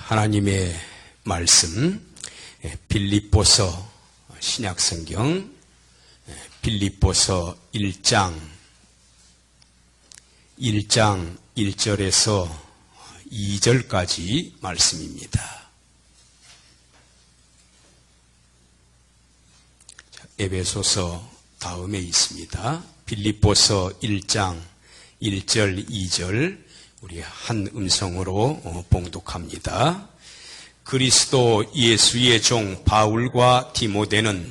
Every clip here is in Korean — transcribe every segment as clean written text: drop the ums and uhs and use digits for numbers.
하나님의 말씀 빌립보서 신약성경 빌립보서 1장 1절에서 2절까지 말씀입니다. 에베소서 다음에 있습니다. 빌립보서 1장 1절 2절 우리 한 음성으로 봉독합니다. 그리스도 예수의 종 바울과 디모데는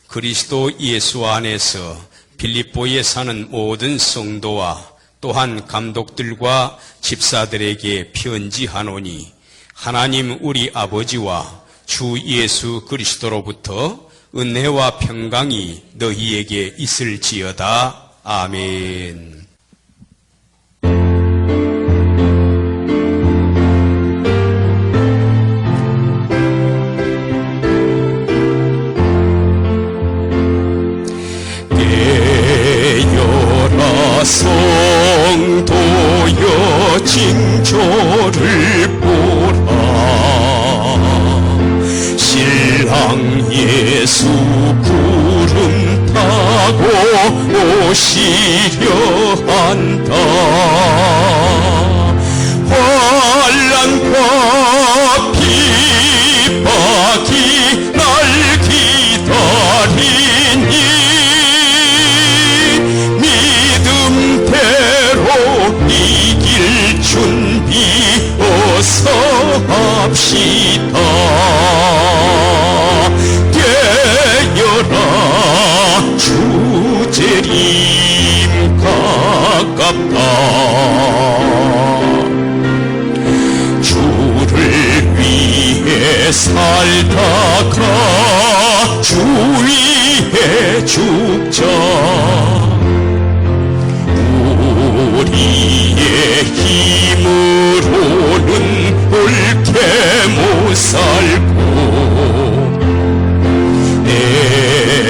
그리스도 예수 안에서 빌립보에 사는 모든 성도와 또한 감독들과 집사들에게 편지하노니 하나님 우리 아버지와 주 예수 그리스도로부터 은혜와 평강이 너희에게 있을지어다. 아멘. 성도여 징조를 보라. 신랑 예수 구름 타고 오시려 한다. 환난과 핍박이 날 기다리니 이길 준비 어서 합시다. 깨어라 주재림 가깝다. 주를 위해 살다가 주 위해 죽자. 우리의 힘으로는 옳게 못 살고 내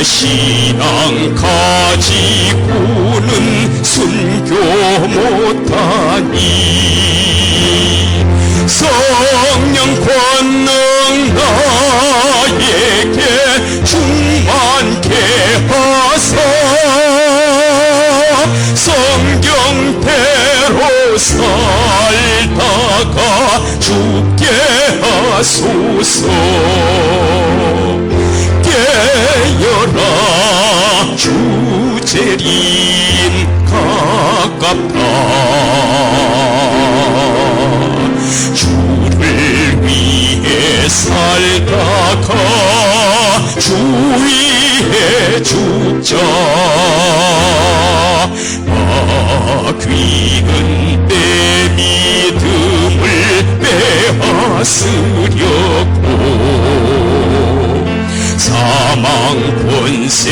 신앙 가지고는 순교 못하니 성령 권능 나에게 충만케 하사 성경대로 살다가 죽게 하소서. 깨어라 주재림 가깝다. 주를 위해 살다가 주 위해 죽자. 귀는 내 믿음을 빼앗으려고 사망 권세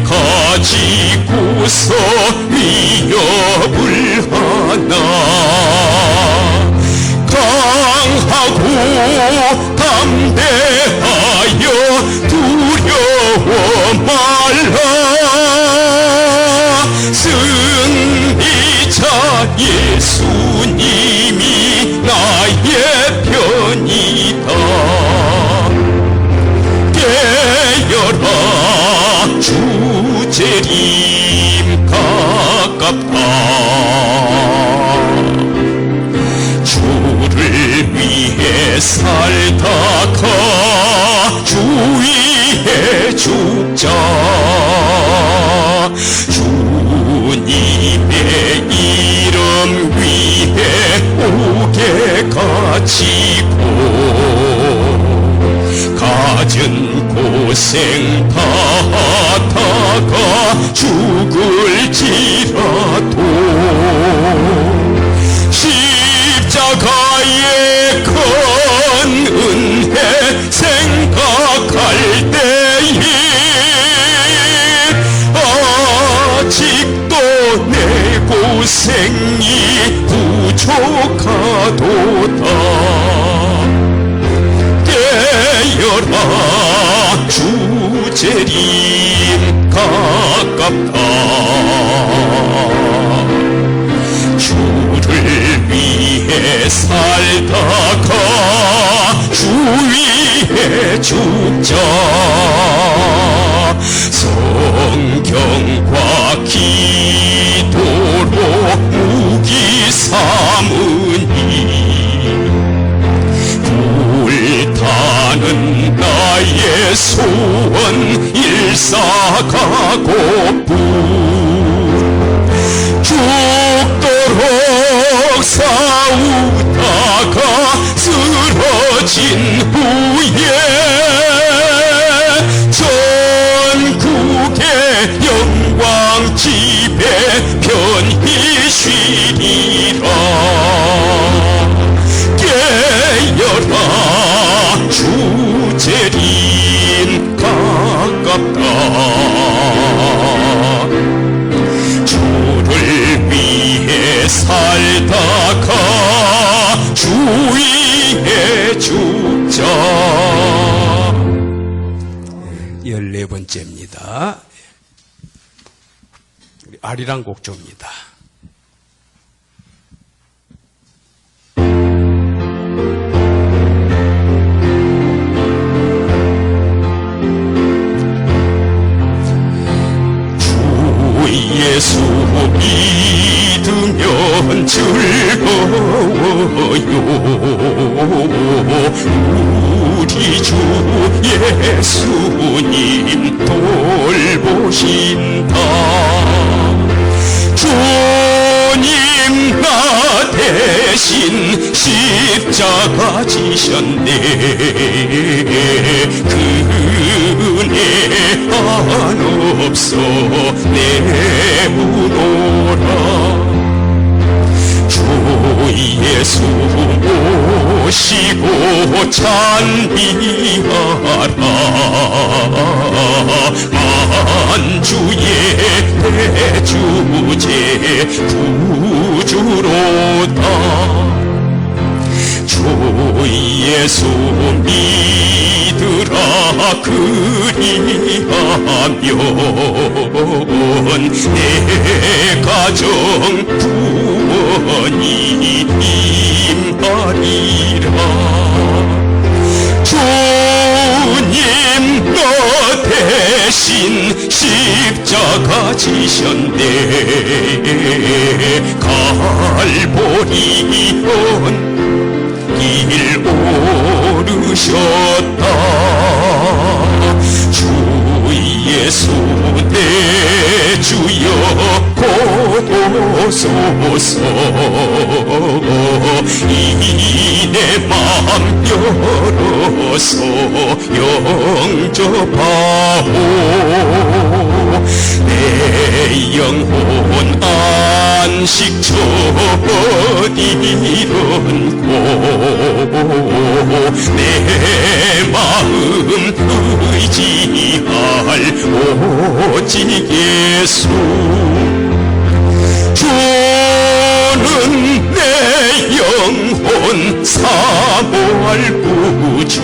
가지고서 위협을 하나. 강하고 담대하여 두려워 말라. 승리자 예수님이 나의 편이다. 깨어라 주재림 가깝다. 주를 위해 살다가 주 위해 죽자. 주님의 이름 위해 옥에 갇히고 갖은 고생 다하다가 죽을지라도 십자가의 큰 은혜 생각할 때에 아직도 내 고생이 부족하도다. 깨어라 주재림 가깝다. 주를 위해 살다가 죽자 성경과 기도로 무기 삼으니 불타는 나의 소원 일사가고뿐 죽도록 싸우다가 쓰러진 후에 전국의 영광 집에 편히 쉬리라. 깨어라 주제린 가깝다. 주를 위해 살다가 주 위에 죽자. 14번째입니다. 아리랑 곡조입니다. 예수 믿으면 즐거워요. 우리 주 예수님 돌보신다. 주님 나 대신 십자가 지셨네. 그은혜 한없어 내무노라. 주 예수 모시고 찬미하라. 만주의 대주제 구주로다. 주 예수 믿으라 그리하면 내 가정 구원이 임하리라. 주님 너 대신 십자가 지셨네. 갈보리온 길 오르셨다. 주 예수 내 주여 고도소서. 이내 맘 열어서 영접하오. 내 영혼 안식처 어디론고 내 마음 의지할 오직 예수. 주는 내 영혼 사모할 구주.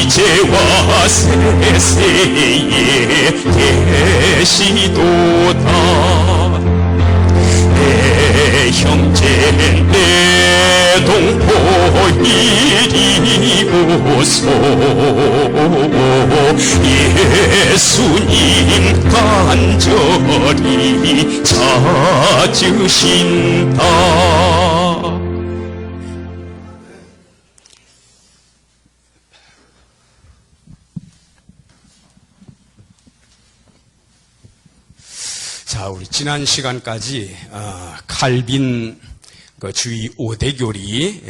이제와 세세에 계시도다. 내 형제 내 동포 이리 오소. 예수님 간절히 찾으신다. 자, 우리 지난 시간까지 칼빈 주의 5대 교리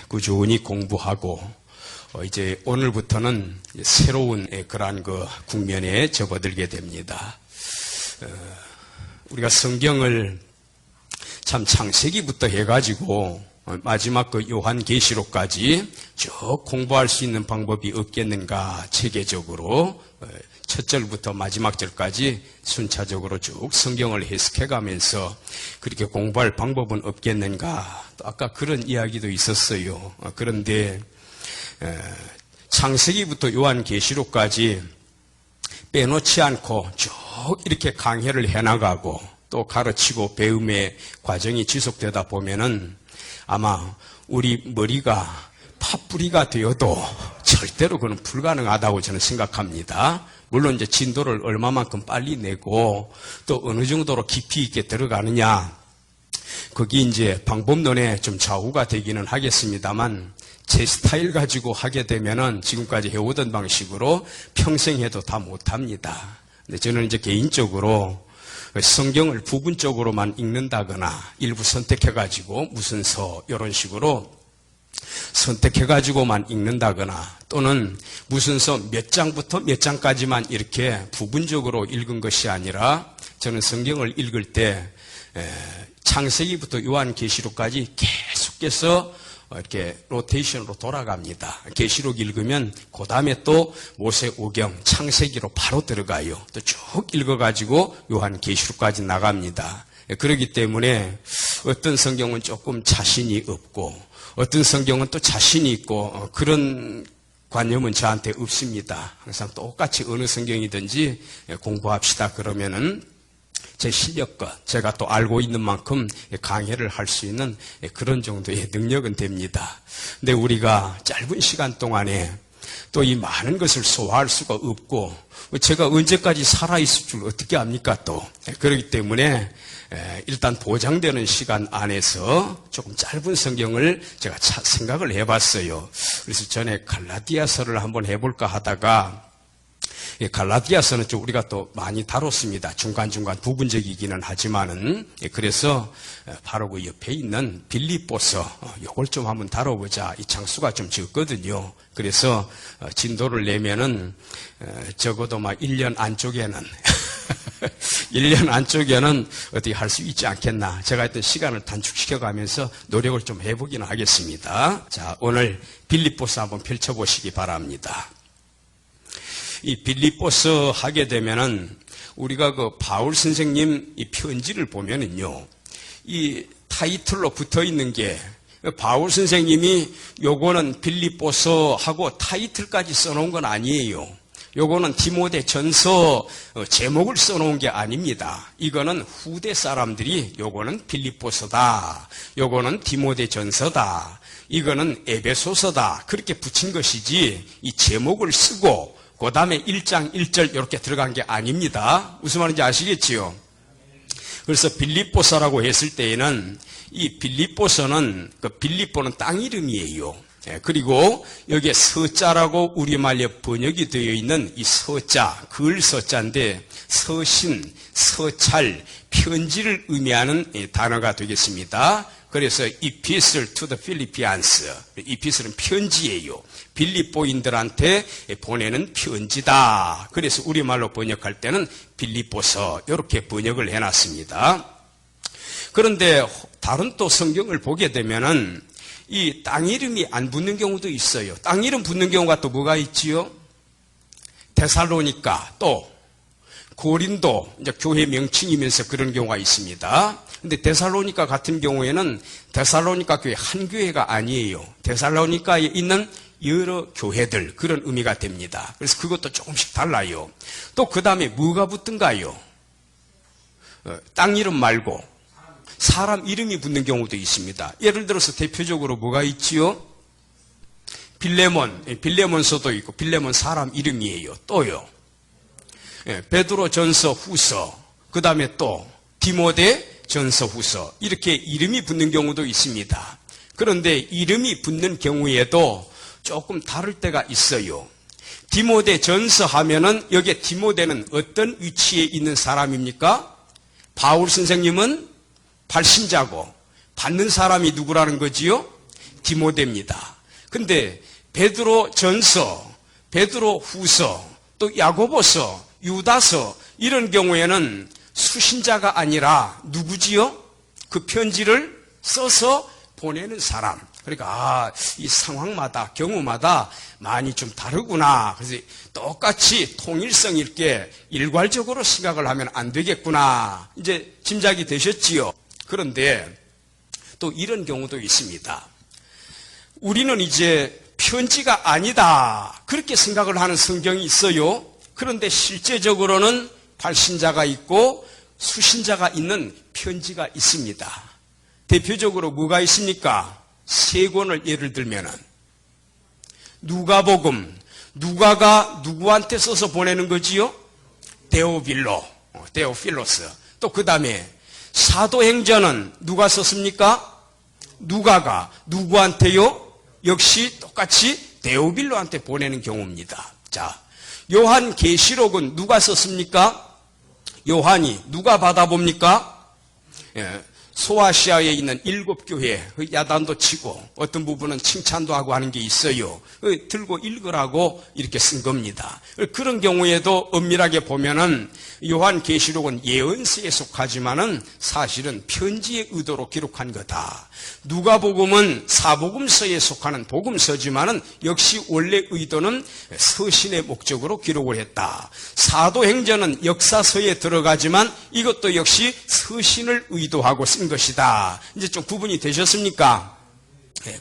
꾸준히 공부하고 이제 오늘부터는 새로운 그러한 국면에 접어들게 됩니다. 우리가 성경을 참 창세기부터 해가지고 마지막 요한계시록까지 쭉 공부할 수 있는 방법이 없겠는가. 체계적으로 첫 절부터 마지막 절까지 순차적으로 쭉 성경을 해석해가면서 그렇게 공부할 방법은 없겠는가. 또 아까 그런 이야기도 있었어요. 그런데 창세기부터 요한계시록까지 빼놓지 않고 쭉 이렇게 강해를 해나가고 또 가르치고 배움의 과정이 지속되다 보면은 아마 우리 머리가 화뿌리가 되어도 절대로 그건 불가능하다고 저는 생각합니다. 물론 이제 진도를 얼마만큼 빨리 내고 또 어느 정도로 깊이 있게 들어가느냐, 거기 이제 방법론에 좀 좌우가 되기는 하겠습니다만, 제 스타일 가지고 하게 되면은 지금까지 해오던 방식으로 평생 해도 다 못합니다. 근데 저는 이제 개인적으로 성경을 부분적으로만 읽는다거나 일부 선택해가지고 무슨 서 이런 식으로 선택해가지고만 읽는다거나 또는 무슨 서 몇 장부터 몇 장까지만 이렇게 부분적으로 읽은 것이 아니라 저는 성경을 읽을 때 창세기부터 요한계시록까지 계속해서 이렇게 로테이션으로 돌아갑니다. 계시록 읽으면 그 다음에 또 모세오경, 창세기로 바로 들어가요. 또 쭉 읽어가지고 요한계시록까지 나갑니다. 그렇기 때문에 어떤 성경은 조금 자신이 없고 어떤 성경은 또 자신이 있고 그런 관념은 저한테 없습니다. 항상 똑같이 어느 성경이든지 공부합시다 그러면은 제 실력과 제가 또 알고 있는 만큼 강해를 할 수 있는 그런 정도의 능력은 됩니다. 근데 우리가 짧은 시간 동안에 또 이 많은 것을 소화할 수가 없고 제가 언제까지 살아있을 줄 어떻게 압니까 또. 그렇기 때문에 일단 보장되는 시간 안에서 조금 짧은 성경을 제가 생각을 해봤어요. 그래서 전에 갈라디아서를 한번 해볼까 하다가 갈라디아서는 좀 우리가 또 많이 다뤘습니다. 중간중간 부분적이기는 하지만은. 그래서 바로 그 옆에 있는 빌립보서 요걸 좀 한번 다뤄보자. 이 장수가 좀 적거든요. 그래서 진도를 내면은 적어도 막 1년 안쪽에는 1년 안쪽에는 어떻게 할 수 있지 않겠나. 제가 했던 시간을 단축시켜 가면서 노력을 좀 해보기는 하겠습니다. 자, 오늘 빌립보서 한번 펼쳐보시기 바랍니다. 이 빌립보서 하게 되면은 우리가 그 바울 선생님 이 편지를 보면은요, 이 타이틀로 붙어 있는 게 바울 선생님이 요거는 빌립보서 하고 타이틀까지 써놓은 건 아니에요. 요거는 디모데 전서 제목을 써놓은 게 아닙니다. 이거는 후대 사람들이 요거는 빌립보서다, 요거는 디모데 전서다, 이거는 에베소서다 그렇게 붙인 것이지 이 제목을 쓰고 그 다음에 1장 1절 이렇게 들어간 게 아닙니다. 무슨 말인지 아시겠지요? 그래서 빌립보서라고 했을 때에는 이 빌립보서는 그 빌립보는 땅 이름이에요. 그리고 여기에 서자라고 우리말에 번역이 되어 있는 이 서자, 글 서자인데 서신, 서찰, 편지를 의미하는 단어가 되겠습니다. 그래서 Epistle to the Philippians, Epistle은 편지예요. 빌립보인들한테 보내는 편지다. 그래서 우리말로 번역할 때는 빌립보서 이렇게 번역을 해놨습니다. 그런데 다른 또 성경을 보게 되면은 이 땅 이름이 안 붙는 경우도 있어요. 땅 이름 붙는 경우가 또 뭐가 있지요? 데살로니가, 또 고린도, 이제 교회 명칭이면서 그런 경우가 있습니다. 근데 데살로니가 같은 경우에는 데살로니가 교회 한 교회가 아니에요. 데살로니가에 있는 여러 교회들, 그런 의미가 됩니다. 그래서 그것도 조금씩 달라요. 또 그 다음에 뭐가 붙든가요? 땅 이름 말고 사람 이름이 붙는 경우도 있습니다. 예를 들어서 대표적으로 뭐가 있지요? 빌레몬서도 있고, 빌레몬 사람 이름이에요. 또요, 베드로 전서 후서, 그 다음에 또 디모데 전서 후서, 이렇게 이름이 붙는 경우도 있습니다. 그런데 이름이 붙는 경우에도 조금 다를 때가 있어요. 디모데 전서 하면은 여기에 디모데는 어떤 위치에 있는 사람입니까? 바울 선생님은 발신자고 받는 사람이 누구라는 거지요? 디모데입니다. 근데 베드로 전서, 베드로 후서, 또 야고보서, 유다서 이런 경우에는 수신자가 아니라 누구지요? 그 편지를 써서 보내는 사람. 그러니까 이 상황마다 경우마다 많이 좀 다르구나. 그래서 똑같이 통일성 있게 일괄적으로 생각을 하면 안 되겠구나. 이제 짐작이 되셨지요? 그런데 또 이런 경우도 있습니다. 우리는 이제 편지가 아니다 그렇게 생각을 하는 성경이 있어요. 그런데 실제적으로는 발신자가 있고 수신자가 있는 편지가 있습니다. 대표적으로 뭐가 있습니까? 세 권을 예를 들면은 누가복음. 누가가 누구한테 써서 보내는 거지요? 데오필로스. 또 그 다음에 사도행전은 누가 썼습니까? 누가가 누구한테요? 역시 똑같이 데오빌로한테 보내는 경우입니다. 자, 요한계시록은 누가 썼습니까? 요한이 누가 받아봅니까? 소아시아에 있는 7교회 야단도 치고 어떤 부분은 칭찬도 하고 하는 게 있어요. 들고 읽으라고 이렇게 쓴 겁니다. 그런 경우에도 엄밀하게 보면은 요한계시록은 예언서에 속하지만은 사실은 편지의 의도로 기록한 거다. 누가복음은 사복음서에 속하는 복음서지만은 역시 원래 의도는 서신의 목적으로 기록을 했다. 사도행전은 역사서에 들어가지만 이것도 역시 서신을 의도하고 쓴 것이다. 이제 좀 구분이 되셨습니까?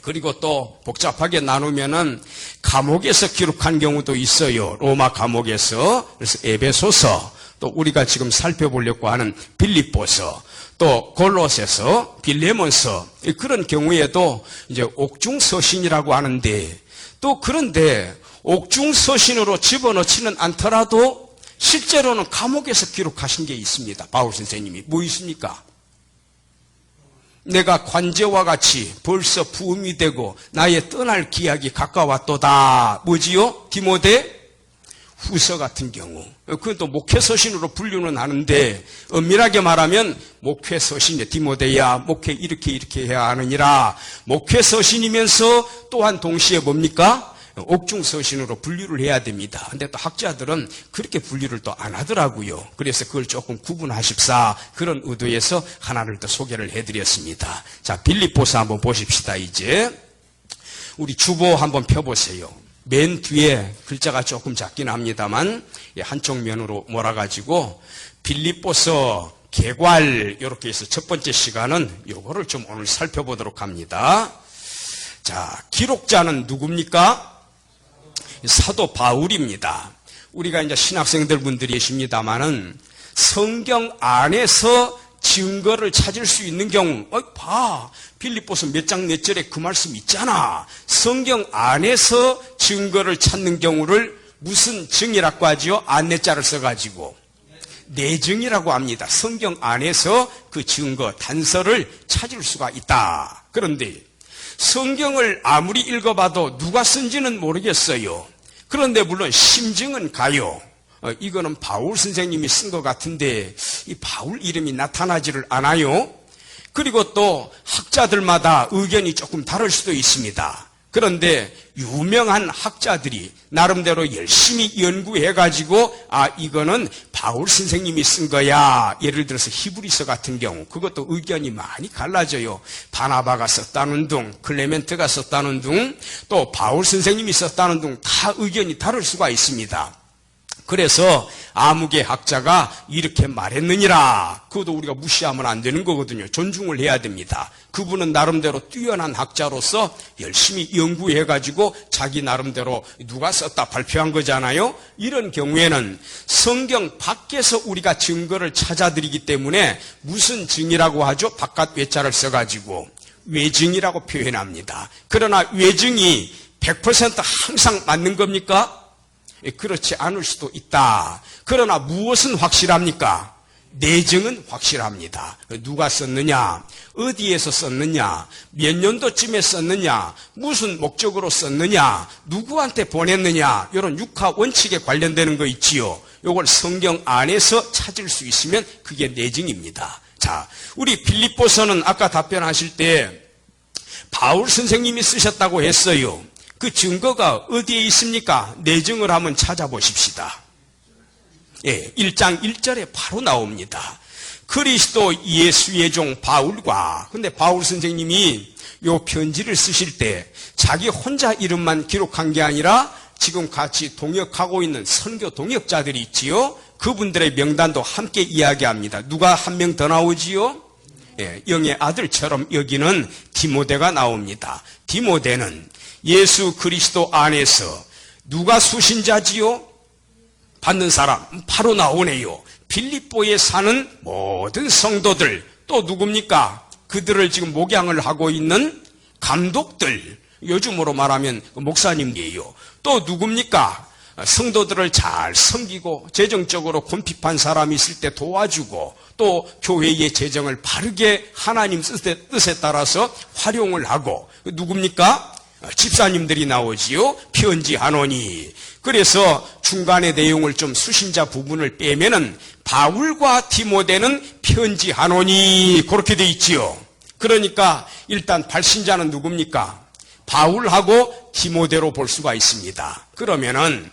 그리고 또 복잡하게 나누면은 감옥에서 기록한 경우도 있어요. 로마 감옥에서. 그래서 에베소서, 또 우리가 지금 살펴보려고 하는 빌립보서, 또 골로새서, 빌레몬서, 그런 경우에도 이제 옥중서신이라고 하는데, 또 그런데 옥중서신으로 집어넣지는 않더라도 실제로는 감옥에서 기록하신 게 있습니다. 바울 선생님이. 뭐 있습니까? 내가 관제와 같이 벌써 부음이 되고 나의 떠날 기약이 가까웠도다. 뭐지요? 디모데 후서 같은 경우. 그건 또 목회서신으로 분류는 하는데 엄밀하게 말하면 목회서신이야. 디모데야 목회 이렇게 해야 하느니라. 목회서신이면서 또한 동시에 뭡니까? 옥중서신으로 분류를 해야 됩니다. 근데 또 학자들은 그렇게 분류를 또 안 하더라고요. 그래서 그걸 조금 구분하십사 그런 의도에서 하나를 더 소개를 해드렸습니다. 자, 빌립보서 한번 보십시다. 이제 우리 주보 한번 펴보세요. 맨 뒤에 글자가 조금 작긴 합니다만 한쪽 면으로 몰아가지고 빌립보서 개괄 이렇게 해서 첫 번째 시간은 요거를 좀 오늘 살펴보도록 합니다. 자, 기록자는 누굽니까? 사도 바울입니다. 우리가 이제 신학생들 분들이 계십니다만은 성경 안에서 증거를 찾을 수 있는 경우, 봐. 빌립보서 몇 장 몇 절에 그 말씀 있잖아. 성경 안에서 증거를 찾는 경우를 무슨 증이라고 하지요? 안내자를 써가지고. 내증이라고 합니다. 성경 안에서 그 증거, 단서를 찾을 수가 있다. 그런데 성경을 아무리 읽어봐도 누가 쓴지는 모르겠어요. 그런데 물론 심증은 가요. 이거는 바울 선생님이 쓴 것 같은데 이 바울 이름이 나타나지를 않아요. 그리고 또 학자들마다 의견이 조금 다를 수도 있습니다. 그런데 유명한 학자들이 나름대로 열심히 연구해가지고 이거는 바울 선생님이 쓴 거야. 예를 들어서 히브리서 같은 경우 그것도 의견이 많이 갈라져요. 바나바가 썼다는 둥, 클레멘트가 썼다는 둥, 또 바울 선생님이 썼다는 둥 다 의견이 다를 수가 있습니다. 그래서 아무개 학자가 이렇게 말했느니라. 그것도 우리가 무시하면 안 되는 거거든요. 존중을 해야 됩니다. 그분은 나름대로 뛰어난 학자로서 열심히 연구해가지고 자기 나름대로 누가 썼다 발표한 거잖아요. 이런 경우에는 성경 밖에서 우리가 증거를 찾아드리기 때문에 무슨 증이라고 하죠? 바깥 외자를 써가지고 외증이라고 표현합니다. 그러나 외증이 100% 항상 맞는 겁니까? 그렇지 않을 수도 있다. 그러나 무엇은 확실합니까? 내증은 확실합니다. 누가 썼느냐, 어디에서 썼느냐, 몇 년도쯤에 썼느냐, 무슨 목적으로 썼느냐, 누구한테 보냈느냐, 이런 육하 원칙에 관련되는 거 있지요. 이걸 성경 안에서 찾을 수 있으면 그게 내증입니다. 자, 우리 빌립보서는 아까 답변하실 때 바울 선생님이 쓰셨다고 했어요. 그 증거가 어디에 있습니까? 내증을 한번 찾아보십시다. 1장 1절에 바로 나옵니다. 그리스도 예수의 종 바울과, 근데 바울 선생님이 요 편지를 쓰실 때 자기 혼자 이름만 기록한 게 아니라 지금 같이 동역하고 있는 선교 동역자들이 있지요. 그분들의 명단도 함께 이야기합니다. 누가 한 명 더 나오지요? 영의 아들처럼 여기는 디모데가 나옵니다. 디모데는 예수 그리스도 안에서 누가 수신자지요? 받는 사람 바로 나오네요. 빌립보에 사는 모든 성도들, 또 누굽니까? 그들을 지금 목양을 하고 있는 감독들, 요즘으로 말하면 목사님이에요. 또 누굽니까? 성도들을 잘 섬기고 재정적으로 곤핍한 사람이 있을 때 도와주고 또 교회의 재정을 바르게 하나님 뜻에 따라서 활용을 하고 누굽니까? 집사님들이 나오지요. 편지하노니. 그래서 중간의 내용을 좀 수신자 부분을 빼면은 바울과 디모데는 편지하노니 그렇게 돼 있지요. 그러니까 일단 발신자는 누굽니까? 바울하고 디모데로 볼 수가 있습니다. 그러면은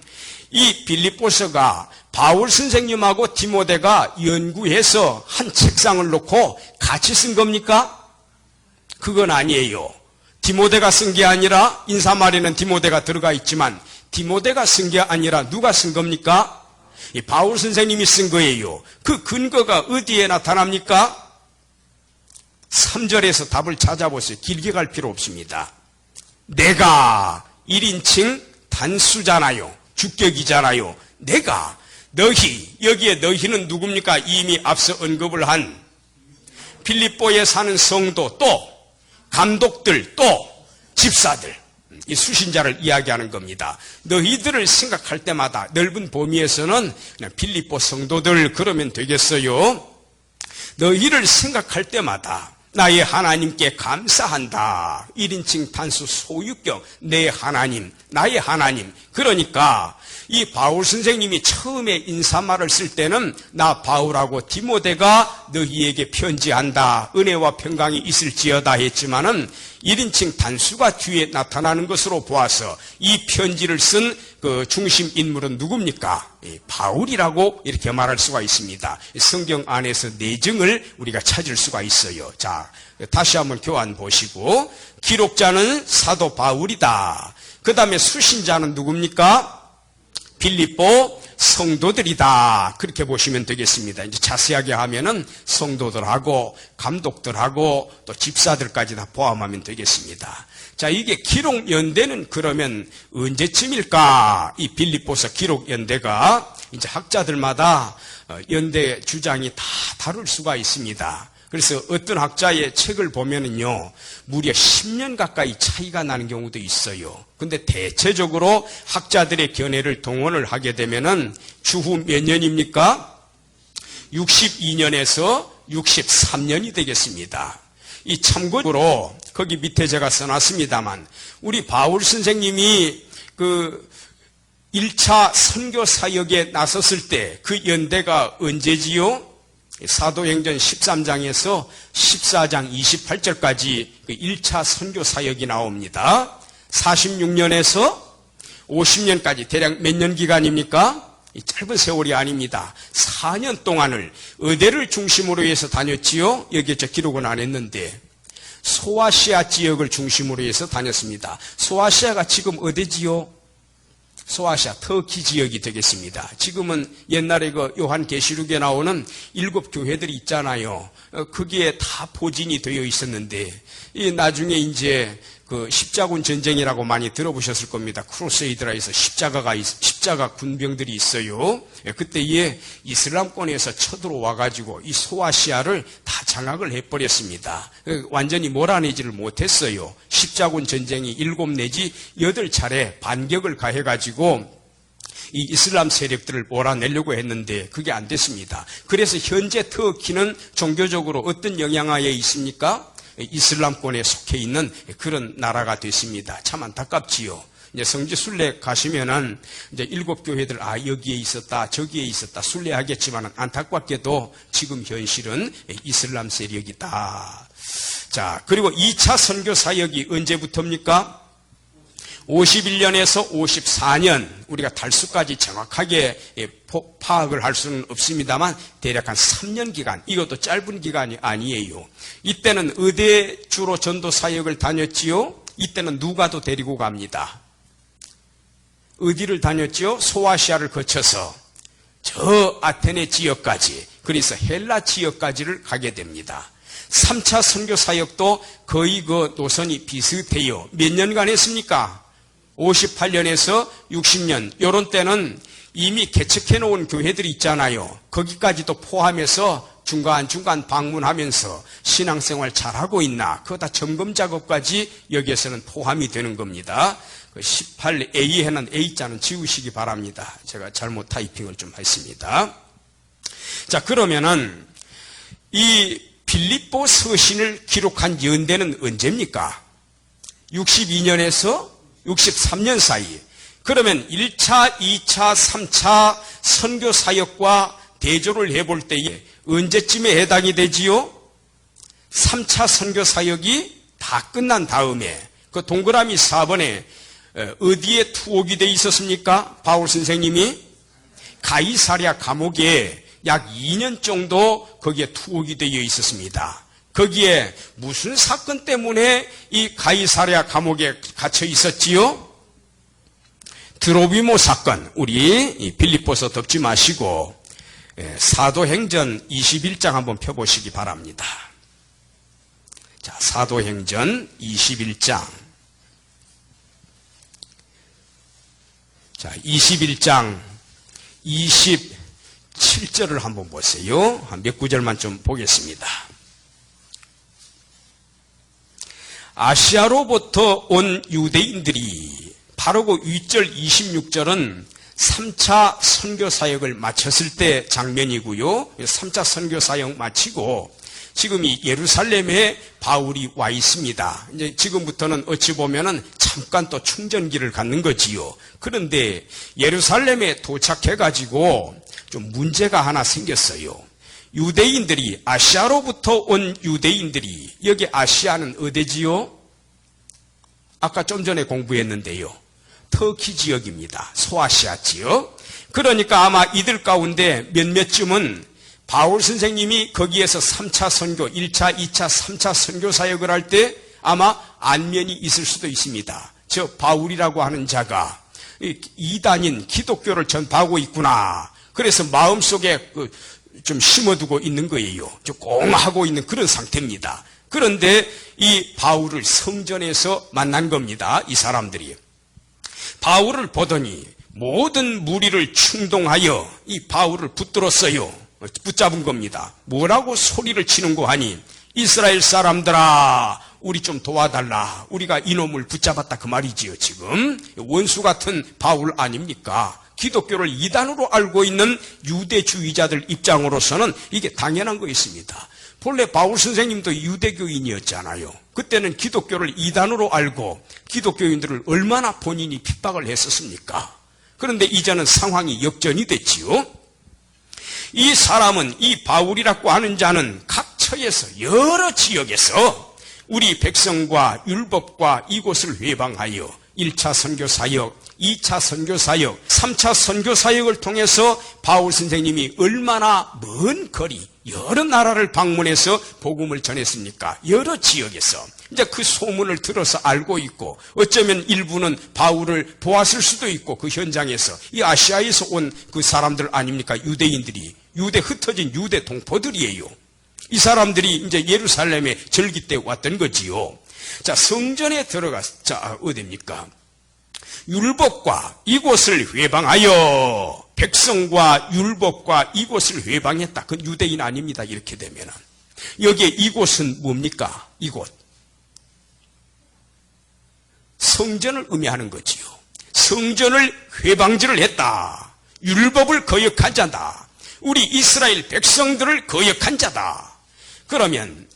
이 빌립보서가 바울 선생님하고 디모데가 연구해서 한 책상을 놓고 같이 쓴 겁니까? 그건 아니에요. 디모데가 쓴 게 아니라 인사말에는 디모데가 들어가 있지만 디모데가 쓴 게 아니라 누가 쓴 겁니까? 이 바울 선생님이 쓴 거예요. 그 근거가 어디에 나타납니까? 3절에서 답을 찾아보세요. 길게 갈 필요 없습니다. 내가 1인칭 단수잖아요. 주격이잖아요. 내가, 너희, 여기에 너희는 누굽니까? 이미 앞서 언급을 한 빌립보에 사는 성도 또 감독들 또 집사들, 이 수신자를 이야기하는 겁니다. 너희들을 생각할 때마다 넓은 범위에서는 그냥 빌립보 성도들 그러면 되겠어요. 너희를 생각할 때마다 나의 하나님께 감사한다. 1인칭 단수 소유격, 내 하나님, 나의 하나님. 그러니까 이 바울 선생님이 처음에 인사말을 쓸 때는 나 바울하고 디모데가 너희에게 편지한다. 은혜와 평강이 있을지어다 했지만은 1인칭 단수가 뒤에 나타나는 것으로 보아서 이 편지를 쓴 그 중심 인물은 누굽니까? 바울이라고 이렇게 말할 수가 있습니다. 성경 안에서 내정을 우리가 찾을 수가 있어요. 자, 다시 한번 교환 보시고 기록자는 사도 바울이다. 그 다음에 수신자는 누굽니까? 빌립보 성도들이다. 그렇게 보시면 되겠습니다. 이제 자세하게 하면은 성도들하고 감독들하고 또 집사들까지 다 포함하면 되겠습니다. 자, 이게 기록 연대는 그러면 언제쯤일까? 이 빌립보서 기록 연대가 이제 학자들마다 연대 주장이 다 다를 수가 있습니다. 그래서 어떤 학자의 책을 보면은요, 무려 10년 가까이 차이가 나는 경우도 있어요. 근데 대체적으로 학자들의 견해를 동원을 하게 되면은 주후 몇 년입니까? 62년에서 63년이 되겠습니다. 이 참고로 거기 밑에 제가 써놨습니다만 우리 바울 선생님이 그 1차 선교 사역에 나섰을 때 그 연대가 언제지요? 사도행전 13장에서 14장 28절까지 그 1차 선교 사역이 나옵니다. 46년에서 50년까지 대략 몇 년 기간입니까? 이 짧은 세월이 아닙니다. 4년 동안을 어디를 중심으로 해서 다녔지요? 여기에 저 기록은 안 했는데 소아시아 지역을 중심으로 해서 다녔습니다. 소아시아가 지금 어디지요? 소아시아 터키 지역이 되겠습니다. 지금은 옛날에 그 요한계시록에 나오는 7교회들이 있잖아요. 거기에 다 포진이 되어 있었는데 이 나중에 이제 그 십자군 전쟁이라고 많이 들어보셨을 겁니다. 크루세이드라에서 십자가 군병들이 있어요. 그때에 이슬람권에서 쳐들어와 가지고 이 소아시아를 다 장악을 해버렸습니다. 완전히 몰아내지를 못했어요. 십자군 전쟁이 7 내지 8차례 반격을 가해 가지고 이 이슬람 세력들을 몰아내려고 했는데 그게 안 됐습니다. 그래서 현재 터키는 종교적으로 어떤 영향하에 있습니까? 이슬람권에 속해 있는 그런 나라가 됐습니다. 참 안타깝지요. 이제 성지 순례 가시면은 이제 7교회들 여기에 있었다 저기에 있었다 순례하겠지만 안타깝게도 지금 현실은 이슬람 세력이다. 자, 그리고 2차 선교 사역이 언제부터입니까? 51년에서 54년, 우리가 달수까지 정확하게 파악을 할 수는 없습니다만 대략 한 3년 기간, 이것도 짧은 기간이 아니에요. 이때는 어디에 주로 전도 사역을 다녔지요? 이때는 누가도 데리고 갑니다. 어디를 다녔지요? 소아시아를 거쳐서 저 아테네 지역까지, 그래서 헬라 지역까지를 가게 됩니다. 3차 선교 사역도 거의 그 노선이 비슷해요. 몇 년간 했습니까? 58년에서 60년, 요런 때는 이미 개척해 놓은 교회들이 있잖아요. 거기까지도 포함해서 중간중간 방문하면서 신앙생활 잘하고 있나 그거 다 점검 작업까지 여기에서는 포함이 되는 겁니다. 18A에는 A자는 지우시기 바랍니다. 제가 잘못 타이핑을 좀 했습니다. 자, 그러면은 이 빌립보 서신을 기록한 연대는 언제입니까? 62년에서 63년 사이. 그러면 1차, 2차, 3차 선교 사역과 대조를 해볼 때에 언제쯤에 해당이 되지요? 3차 선교 사역이 다 끝난 다음에 그 동그라미 4번에 어디에 투옥이 되어 있었습니까? 바울 선생님이 가이사랴 감옥에 약 2년 정도 거기에 투옥이 되어 있었습니다. 거기에 무슨 사건 때문에 이 가이사랴 감옥에 갇혀 있었지요? 드로비모 사건. 우리 빌립보서 덮지 마시고 사도행전 21장 한번 펴보시기 바랍니다. 자, 사도행전 21장. 자, 21장 27절을 한번 보세요. 한 몇 구절만 좀 보겠습니다. 아시아로부터 온 유대인들이 바로 그 윗절 26절은 3차 선교 사역을 마쳤을 때 장면이고요. 3차 선교 사역 마치고 지금 이 예루살렘에 바울이 와 있습니다. 이제 지금부터는 어찌 보면은 잠깐 또 충전기를 갖는 거지요. 그런데 예루살렘에 도착해가지고 좀 문제가 하나 생겼어요. 유대인들이, 아시아로부터 온 유대인들이, 여기 아시아는 어디지요? 아까 좀 전에 공부했는데요. 터키 지역입니다. 소아시아 지역. 그러니까 아마 이들 가운데 몇몇쯤은 바울 선생님이 거기에서 3차 선교, 1차, 2차, 3차 선교 사역을 할 때 아마 안면이 있을 수도 있습니다. 저 바울이라고 하는 자가 이단인 기독교를 전파하고 있구나. 그래서 마음속에 좀 심어두고 있는 거예요. 좀 공하고 있는 그런 상태입니다. 그런데 이 바울을 성전에서 만난 겁니다. 이 사람들이. 바울을 보더니 모든 무리를 충동하여 이 바울을 붙들었어요. 붙잡은 겁니다. 뭐라고 소리를 치는고 하니 이스라엘 사람들아 우리 좀 도와달라. 우리가 이놈을 붙잡았다 그 말이지요. 지금 원수 같은 바울 아닙니까? 기독교를 이단으로 알고 있는 유대주의자들 입장으로서는 이게 당연한 거 있습니다. 본래 바울 선생님도 유대교인이었잖아요. 그때는 기독교를 이단으로 알고 기독교인들을 얼마나 본인이 핍박을 했었습니까? 그런데 이제는 상황이 역전이 됐지요. 이 사람은, 이 바울이라고 하는 자는 각 처에서 여러 지역에서 우리 백성과 율법과 이곳을 회방하여 1차 선교사역, 2차 선교사역, 3차 선교사역을 통해서 바울 선생님이 얼마나 먼 거리, 여러 나라를 방문해서 복음을 전했습니까? 여러 지역에서. 이제 그 소문을 들어서 알고 있고, 어쩌면 일부는 바울을 보았을 수도 있고, 그 현장에서. 이 아시아에서 온 그 사람들 아닙니까? 유대인들이. 흩어진 유대 동포들이에요. 이 사람들이 이제 예루살렘에 절기 때 왔던 거지요. 자, 성전에 자, 어디입니까? 율법과 이곳을 회방하여 백성과 율법과 이곳을 회방했다. 그건 유대인 아닙니다. 이렇게 되면은. 여기에 이곳은 뭡니까? 이곳. 성전을 의미하는 거지요. 성전을 회방지를 했다. 율법을 거역한 자다. 우리 이스라엘 백성들을 거역한 자다. 그러면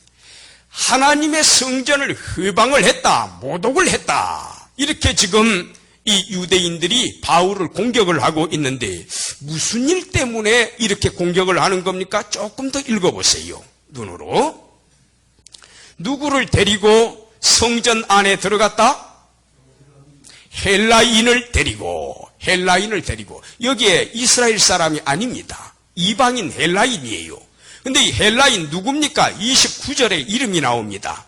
하나님의 성전을 회방을 했다. 모독을 했다. 이렇게 지금 이 유대인들이 바울을 공격을 하고 있는데 무슨 일 때문에 이렇게 공격을 하는 겁니까? 조금 더 읽어보세요. 눈으로. 누구를 데리고 성전 안에 들어갔다? 헬라인을 데리고. 여기에 이스라엘 사람이 아닙니다. 이방인 헬라인이에요. 근데 이 헬라인 누굽니까? 29절에 이름이 나옵니다.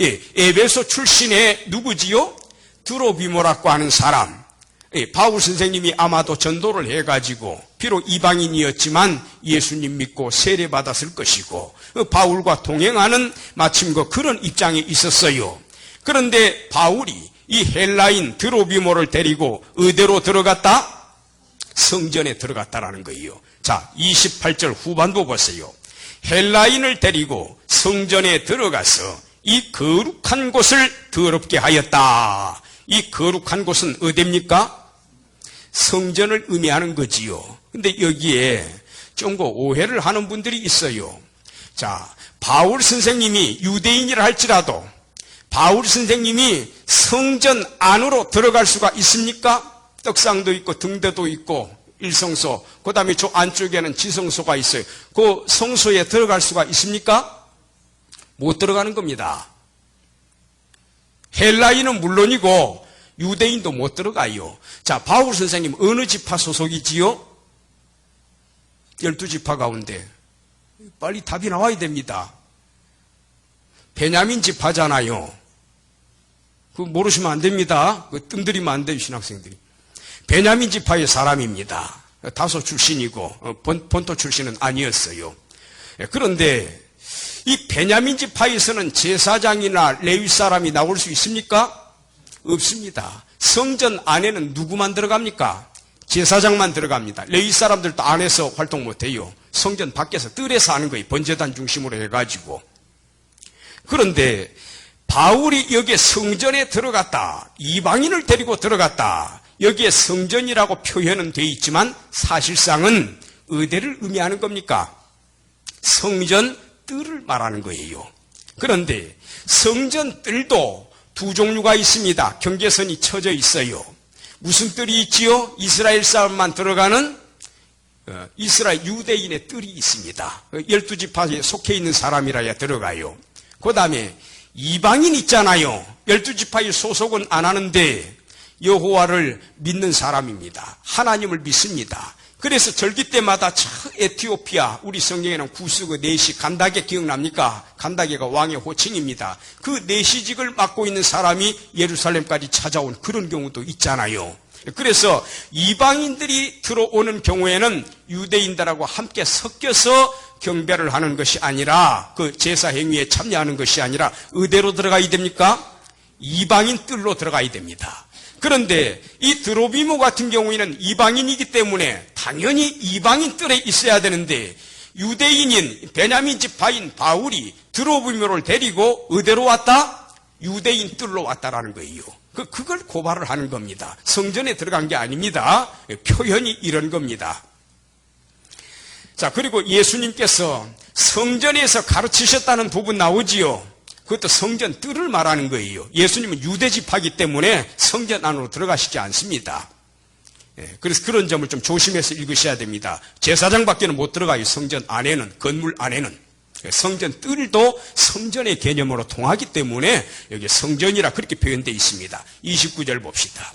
예, 에베소 출신의 누구지요? 드로비모라고 하는 사람. 예, 바울 선생님이 아마도 전도를 해가지고 비록 이방인이었지만 예수님 믿고 세례받았을 것이고 바울과 동행하는 마침 그런 입장에 있었어요. 그런데 바울이 이 헬라인 드로비모를 데리고 어디로 들어갔다? 성전에 들어갔다라는 거예요. 자, 28절 후반부 보세요. 헬라인을 데리고 성전에 들어가서 이 거룩한 곳을 더럽게 하였다. 이 거룩한 곳은 어디입니까? 성전을 의미하는 거지요. 근데 여기에 좀 오해를 하는 분들이 있어요. 자, 바울 선생님이 유대인이라 할지라도 바울 선생님이 성전 안으로 들어갈 수가 있습니까? 떡상도 있고 등대도 있고 일성소, 그 다음에 저 안쪽에는 지성소가 있어요. 그 성소에 들어갈 수가 있습니까? 못 들어가는 겁니다. 헬라인은 물론이고 유대인도 못 들어가요. 자, 바울 선생님 어느 지파 소속이지요? 12지파 가운데 빨리 답이 나와야 됩니다. 베냐민 지파잖아요. 그거 모르시면 안 됩니다. 그 뜸들이면 안 돼요, 신학생들이. 베냐민 지파의 사람입니다. 다소 출신이고 본토 출신은 아니었어요. 그런데 이 베냐민 지파에서는 제사장이나 레위 사람이 나올 수 있습니까? 없습니다. 성전 안에는 누구만 들어갑니까? 제사장만 들어갑니다. 레위 사람들도 안에서 활동 못해요. 성전 밖에서 뜰에서 하는 거예요. 번제단 중심으로 해가지고. 그런데 바울이 여기에 성전에 들어갔다. 이방인을 데리고 들어갔다. 여기에 성전이라고 표현은 되어 있지만 사실상은 어디를 의미하는 겁니까? 성전 뜰을 말하는 거예요. 그런데 성전 뜰도 두 종류가 있습니다. 경계선이 쳐져 있어요. 무슨 뜰이 있지요? 이스라엘 사람만 들어가는 이스라엘 유대인의 뜰이 있습니다. 12지파에 속해 있는 사람이라야 들어가요. 그 다음에 이방인 있잖아요. 12지파의 소속은 안 하는데 여호와를 믿는 사람입니다. 하나님을 믿습니다. 그래서 절기 때마다 저 에티오피아, 우리 성경에는 구스그 네시 간다게 기억납니까? 간다게가 왕의 호칭입니다. 그 네시직을 맡고 있는 사람이 예루살렘까지 찾아온 그런 경우도 있잖아요. 그래서 이방인들이 들어오는 경우에는 유대인들하고 함께 섞여서 경배를 하는 것이 아니라 그 제사 행위에 참여하는 것이 아니라 어디로 들어가야 됩니까? 이방인 뜰로 들어가야 됩니다. 그런데 이 드로비모 같은 경우에는 이방인이기 때문에 당연히 이방인 뜰에 있어야 되는데 유대인인 베냐민 지파인 바울이 드로비모를 데리고 어디로 왔다? 유대인 뜰로 왔다라는 거예요. 그걸 고발을 하는 겁니다. 성전에 들어간 게 아닙니다. 표현이 이런 겁니다. 자, 그리고 예수님께서 성전에서 가르치셨다는 부분 나오지요. 그것도 성전 뜰을 말하는 거예요. 예수님은 유대지파이기 때문에 성전 안으로 들어가시지 않습니다. 그래서 그런 점을 좀 조심해서 읽으셔야 됩니다. 제사장밖에는 못 들어가요. 성전 안에는, 건물 안에는. 성전 뜰도 성전의 개념으로 통하기 때문에 여기 성전이라 그렇게 표현되어 있습니다. 29절 봅시다.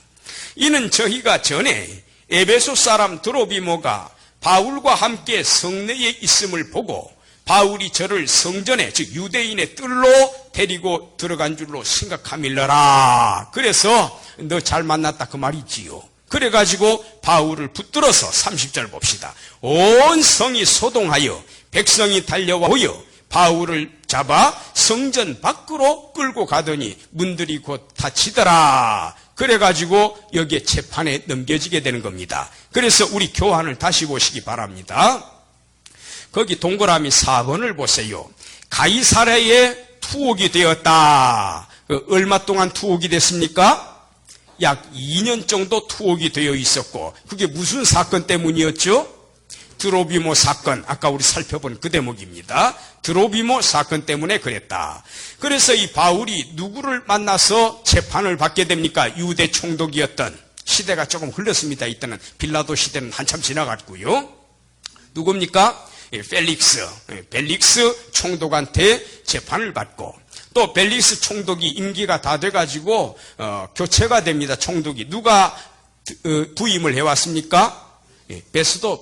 이는 저희가 전에 에베소 사람 드로비모가 바울과 함께 성내에 있음을 보고 바울이 저를 성전에, 즉 유대인의 뜰로 데리고 들어간 줄로 생각함일러라. 그래서 너 잘 만났다 그 말이지요. 그래가지고 바울을 붙들어서 30절 봅시다. 온 성이 소동하여 백성이 달려와 보여 바울을 잡아 성전 밖으로 끌고 가더니 문들이 곧 닫히더라. 그래가지고 여기에 재판에 넘겨지게 되는 겁니다. 그래서 우리 교환을 다시 보시기 바랍니다. 거기 동그라미 4번을 보세요. 가이사랴에 투옥이 되었다. 얼마 동안 투옥이 됐습니까? 약 2년 정도 투옥이 되어 있었고 그게 무슨 사건 때문이었죠? 드로비모 사건, 아까 우리 살펴본 그 대목입니다. 드로비모 사건 때문에 그랬다. 그래서 이 바울이 누구를 만나서 재판을 받게 됩니까? 유대 총독이었던, 시대가 조금 흘렀습니다. 이때는 빌라도 시대는 한참 지나갔고요. 누굽니까? 벨릭스 총독한테 재판을 받고 또 벨릭스 총독이 임기가 다 돼가지고 교체가 됩니다. 총독이 누가 부임을 해왔습니까? 베스도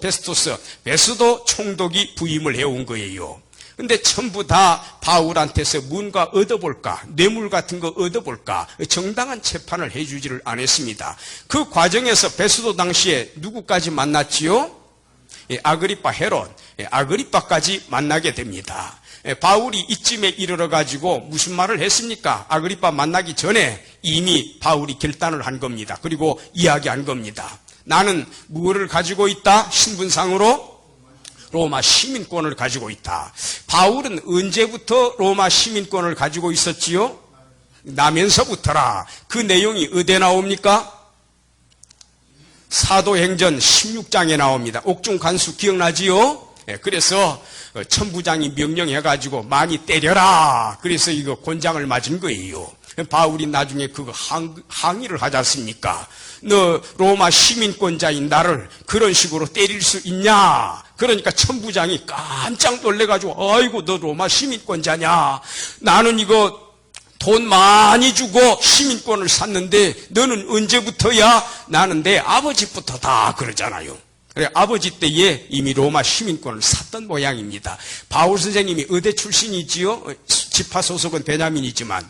총독이 부임을 해온 거예요. 근데 전부 다 바울한테서 뭔가 얻어볼까, 뇌물 같은 거 얻어볼까, 정당한 재판을 해주지를 않았습니다. 그 과정에서 베스도 당시에 누구까지 만났지요? 아그리파 헤롯, 아그리파까지 만나게 됩니다. 바울이 이쯤에 이르러가지고 무슨 말을 했습니까? 아그리파 만나기 전에 이미 바울이 결단을 한 겁니다. 그리고 이야기한 겁니다. 나는 무엇을 가지고 있다? 신분상으로 로마 시민권을 가지고 있다. 바울은 언제부터 로마 시민권을 가지고 있었지요? 나면서부터라. 그 내용이 어디에 나옵니까? 사도행전 16장에 나옵니다. 옥중 간수 기억나지요? 그래서 천부장이 명령해가지고 많이 때려라. 그래서 이거 곤장을 맞은 거예요. 바울이 나중에 그거 항의를 하지 않습니까? 너 로마 시민권자인 나를 그런 식으로 때릴 수 있냐? 그러니까 천부장이 깜짝 놀래가지고 아이고 너 로마 시민권자냐? 나는 이거 돈 많이 주고 시민권을 샀는데 너는 언제부터야? 나는 내 아버지부터다 그러잖아요. 그래 아버지 때에 이미 로마 시민권을 샀던 모양입니다. 바울 선생님이 의대 출신이지요. 지파 소속은 베냐민이지만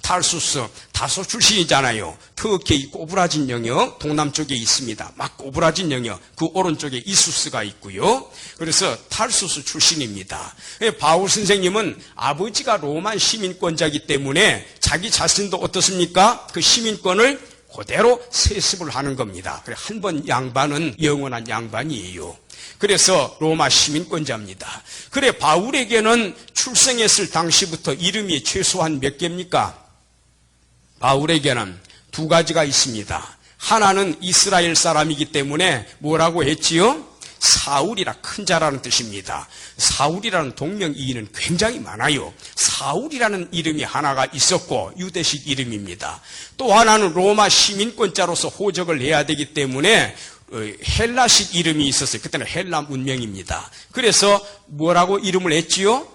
탈수스 다소 출신이잖아요. 특히 이 꼬부라진 영역 동남쪽에 있습니다. 막 꼬부라진 영역 그 오른쪽에 이수스가 있고요. 그래서 탈수스 출신입니다. 바울 선생님은 아버지가 로마 시민권자이기 때문에 자기 자신도 어떻습니까? 그 시민권을 그대로 세습을 하는 겁니다. 그래 한 번 양반은 영원한 양반이에요. 그래서 로마 시민권자입니다. 그래 바울에게는 출생했을 당시부터 이름이 최소한 몇 개입니까? 바울에게는 두 가지가 있습니다. 하나는 이스라엘 사람이기 때문에 뭐라고 했지요? 사울이라 큰 자라는 뜻입니다. 사울이라는 동명이인은 굉장히 많아요. 사울이라는 이름이 하나가 있었고 유대식 이름입니다. 또 하나는 로마 시민권자로서 호적을 해야 되기 때문에 헬라식 이름이 있었어요. 그때는 헬라 문명입니다. 그래서 뭐라고 이름을 했지요?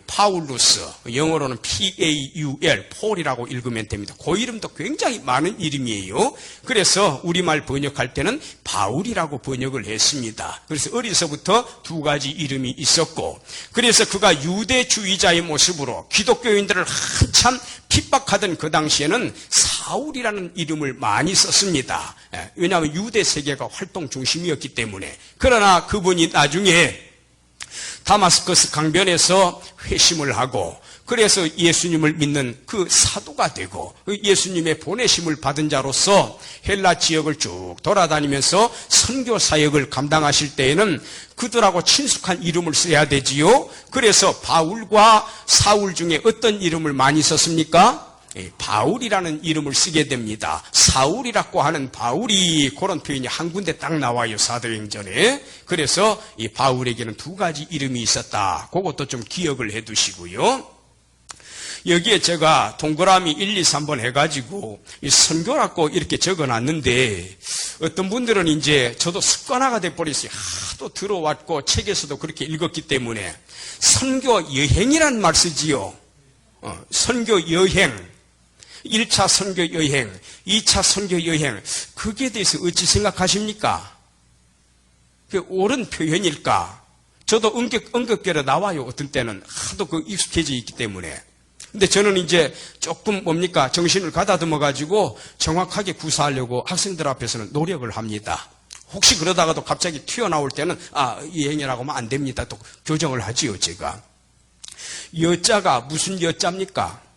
파울루스, 영어로는 P-A-U-L, 폴이라고 읽으면 됩니다. 그 이름도 굉장히 많은 이름이에요. 그래서 우리말 번역할 때는 바울이라고 번역을 했습니다. 그래서 어려서부터 두 가지 이름이 있었고, 그래서 그가 유대주의자의 모습으로 기독교인들을 한참 핍박하던 그 당시에는 사울이라는 이름을 많이 썼습니다. 왜냐하면 유대 세계가 활동 중심이었기 때문에. 그러나 그분이 나중에 다마스커스 강변에서 회심을 하고 그래서 예수님을 믿는 그 사도가 되고 예수님의 보내심을 받은 자로서 헬라 지역을 쭉 돌아다니면서 선교 사역을 감당하실 때에는 그들하고 친숙한 이름을 써야 되지요. 그래서 바울과 사울 중에 어떤 이름을 많이 썼습니까? 바울이라는 이름을 쓰게 됩니다. 사울이라고 하는 바울이 그런 표현이 한 군데 딱 나와요. 사도행전에. 그래서 이 바울에게는 두 가지 이름이 있었다. 그것도 좀 기억을 해 두시고요. 여기에 제가 동그라미 1, 2, 3번 해가지고 이 선교라고 이렇게 적어놨는데 어떤 분들은 이제 저도 습관화가 돼버렸어요. 하도 들어왔고 책에서도 그렇게 읽었기 때문에 선교 여행이란 말 쓰지요. 선교 여행. 1차 선교 여행, 2차 선교 여행, 거기에 대해서 어찌 생각하십니까? 그게 옳은 표현일까? 저도 언급결에 나와요. 어떤 때는 하도 그 익숙해져 있기 때문에. 근데 저는 이제 조금 뭡니까? 정신을 가다듬어 가지고 정확하게 구사하려고 학생들 앞에서는 노력을 합니다. 혹시 그러다가도 갑자기 튀어나올 때는 여행이라고 하면 안 됩니다. 또 교정을 하지요, 제가. 여자가 무슨 여자입니까?